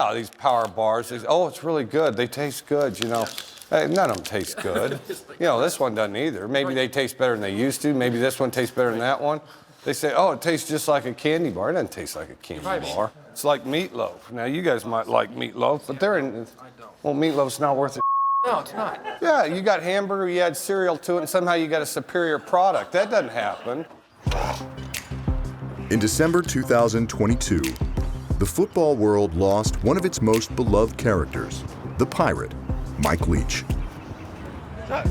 Oh, these power bars, oh, it's really good. They taste good, you know. Hey, none of them taste good. You know, this one doesn't either. Maybe they taste better than they used to. Maybe this one tastes better than that one. They say, oh, it tastes just like a candy bar. It doesn't taste like a candy bar. It's like meatloaf. Now, you guys might like meatloaf, but well, meatloaf's not worth it. No, it's not. Yeah, you got hamburger, you add cereal to it, and somehow you got a superior product. That doesn't happen. In December 2022, the football world lost one of its most beloved characters, the Pirate, Mike Leach.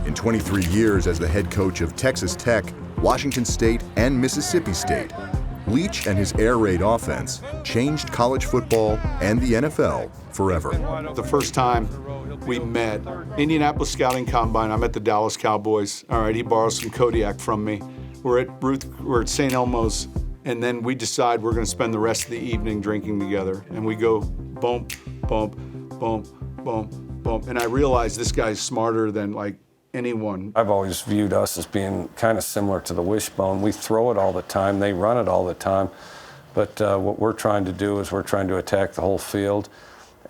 In 23 years as the head coach of Texas Tech, Washington State, and Mississippi State, Leach and his air raid offense changed college football and the NFL forever. The first time we met, Indianapolis Scouting Combine, I'm at the Dallas Cowboys. All right, he borrows some Kodiak from me. We're at St. Elmo's, and then we decide we're gonna spend the rest of the evening drinking together. And we go bump, bump, bump, bump, bump. And I realize this guy's smarter than like anyone. I've always viewed us as being kind of similar to the wishbone. We throw it all the time, they run it all the time. But what we're trying to do is we're trying to attack the whole field,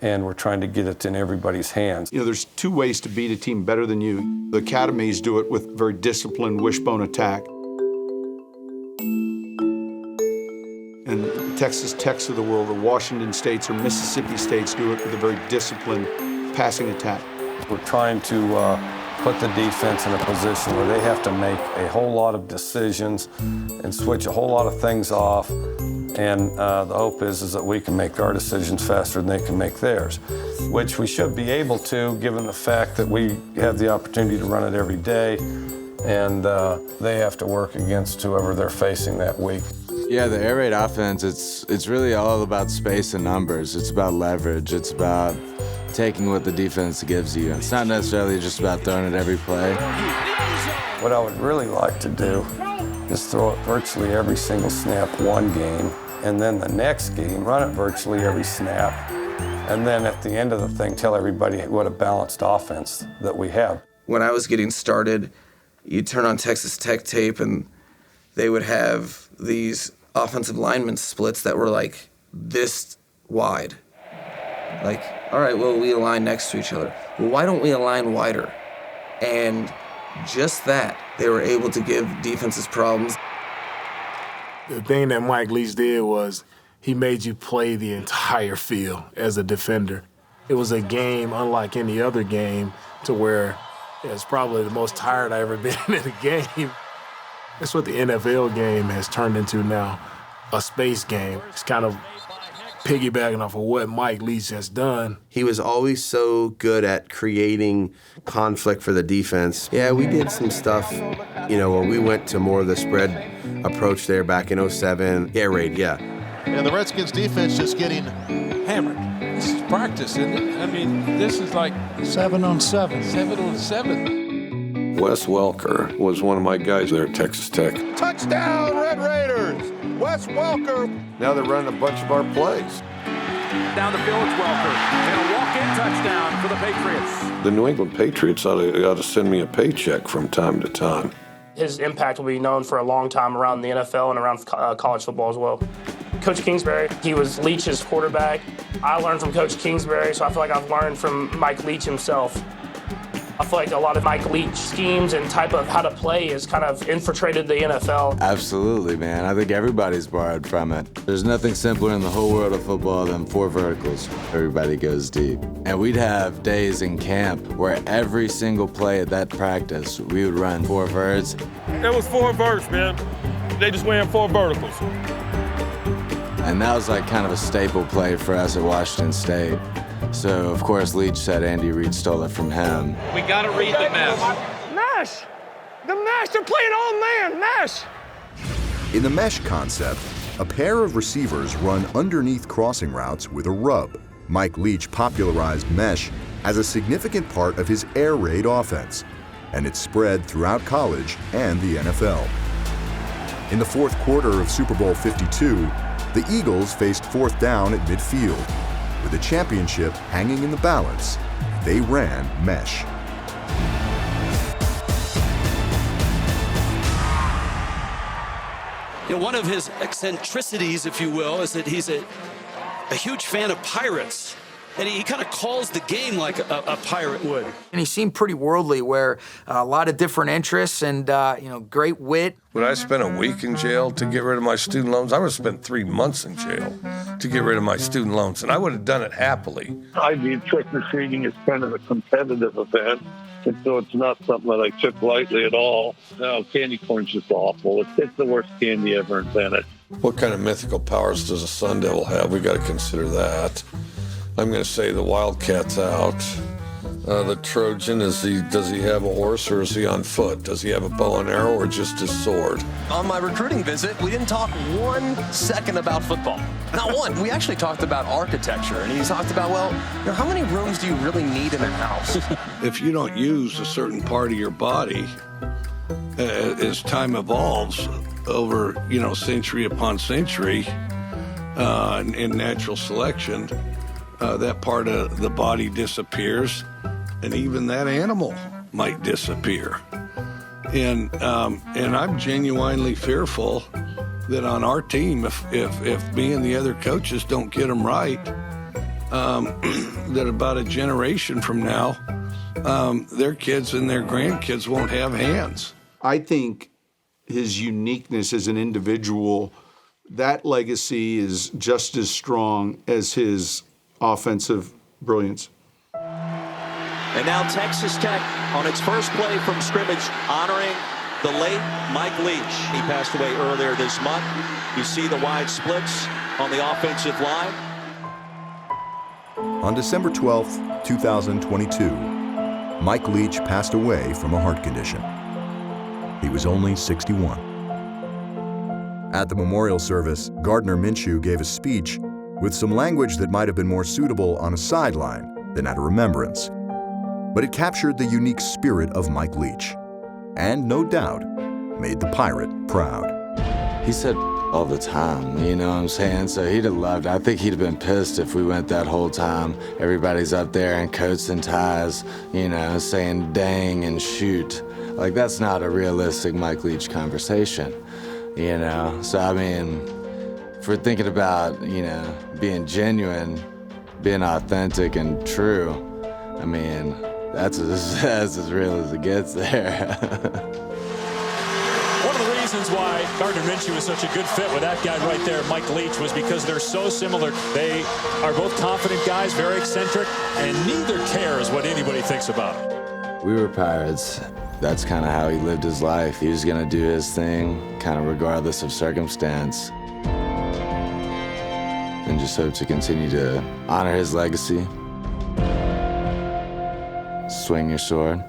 and we're trying to get it in everybody's hands. You know, there's two ways to beat a team better than you. The academies do it with very disciplined wishbone attack. And the Texas Techs of the world, or Washington States or Mississippi States do it with a very disciplined passing attack. We're trying to put the defense in a position where they have to make a whole lot of decisions and switch a whole lot of things off. And the hope is that we can make our decisions faster than they can make theirs, which we should be able to, given the fact that we have the opportunity to run it every day, and they have to work against whoever they're facing that week. Yeah, the air raid offense, it's really all about space and numbers. It's about leverage. It's about taking what the defense gives you. It's not necessarily just about throwing it every play. What I would really like to do is throw it virtually every single snap one game, and then the next game, run it virtually every snap, and then at the end of the thing, tell everybody what a balanced offense that we have. When I was getting started, you'd turn on Texas Tech tape, and they would have these offensive lineman splits that were like this wide. Like, all right, well, we align next to each other. Well, why don't we align wider? And just that, they were able to give defenses problems. The thing that Mike Leach did was he made you play the entire field as a defender. It was a game unlike any other game to where it's probably the most tired I've ever been in a game. That's what the NFL game has turned into now, a space game. It's kind of piggybacking off of what Mike Leach has done. He was always so good at creating conflict for the defense. Yeah, we did some stuff, you know, where we went to more of the spread approach there back in 07. Air raid, yeah. And the Redskins defense just getting Hammered. This is practice, isn't it? I mean, this is like 7 on 7. 7 on 7. Wes Welker was one of my guys there at Texas Tech. Touchdown, Red Raiders! Wes Welker. Now they're running a bunch of our plays. Down the field, it's Welker. And a walk-in touchdown for the Patriots. The New England Patriots ought to send me a paycheck from time to time. His impact will be known for a long time around the NFL and around college football as well. Coach Kingsbury, he was Leach's quarterback. I learned from Coach Kingsbury, so I feel like I've learned from Mike Leach himself. I feel like a lot of Mike Leach schemes and type of how to play has kind of infiltrated the NFL. Absolutely, man. I think everybody's borrowed from it. There's nothing simpler in the whole world of football than 4 verticals. Everybody goes deep. And we'd have days in camp where every single play at that practice, we would run 4 verts. It was 4 verts, man. They just ran 4 verticals. And that was like kind of a staple play for us at Washington State. So, of course, Leach said Andy Reid stole it from him. We got to read the mesh. Mesh! The mesh! They're playing all man! Mesh! In the mesh concept, a pair of receivers run underneath crossing routes with a rub. Mike Leach popularized mesh as a significant part of his air raid offense, and it's spread throughout college and the NFL. In the fourth quarter of Super Bowl 52, the Eagles faced 4th down at midfield. With the championship hanging in the balance, they ran mesh. You know, one of his eccentricities, if you will, is that he's a huge fan of pirates. and he kind of calls the game like a pirate would. And he seemed pretty worldly, where a lot of different interests and, great wit. Would I spend a week in jail to get rid of my student loans? I would have spent 3 months in jail to get rid of my student loans, and I would have done it happily. I view trick-or-treating as kind of a competitive event, and so it's not something that I took lightly at all. No, candy corn's just awful. It's the worst candy ever invented. What kind of mythical powers does a Sun Devil have? We got to consider that. I'm going to say the Wildcat's out. The Trojan, does he have a horse or is he on foot? Does he have a bow and arrow or just his sword? On my recruiting visit, we didn't talk 1 second about football. Not one. We actually talked about architecture, and he talked about, how many rooms do you really need in a house? If you don't use a certain part of your body, as time evolves over, century upon century, in natural selection, that part of the body disappears, and even that animal might disappear. And I'm genuinely fearful that on our team, if me and the other coaches don't get them right, that about a generation from now, their kids and their grandkids won't have hands. I think his uniqueness as an individual, that legacy is just as strong as his offensive brilliance. And now Texas Tech on its first play from scrimmage, honoring the late Mike Leach. He passed away earlier this month. You see the wide splits on the offensive line. On December 12th, 2022, Mike Leach passed away from a heart condition. He was only 61. At the memorial service, Gardner Minshew gave a speech with some language that might have been more suitable on a sideline than at a remembrance. But it captured the unique spirit of Mike Leach, and no doubt made the Pirate proud. He said all the time, you know what I'm saying? So he'd have loved it. I think he'd have been pissed if we went that whole time. Everybody's up there in coats and ties, saying dang and shoot. Like, that's not a realistic Mike Leach conversation, So, I mean, if we're thinking about, being genuine, being authentic and true, I mean, that's as real as it gets there. One of the reasons why Gardner Minshew was such a good fit with that guy right there, Mike Leach, was because they're so similar. They are both confident guys, very eccentric, and neither cares what anybody thinks about him. We were Pirates. That's kind of how he lived his life. He was going to do his thing, kind of regardless of circumstance. And just hope to continue to honor his legacy. Swing your sword.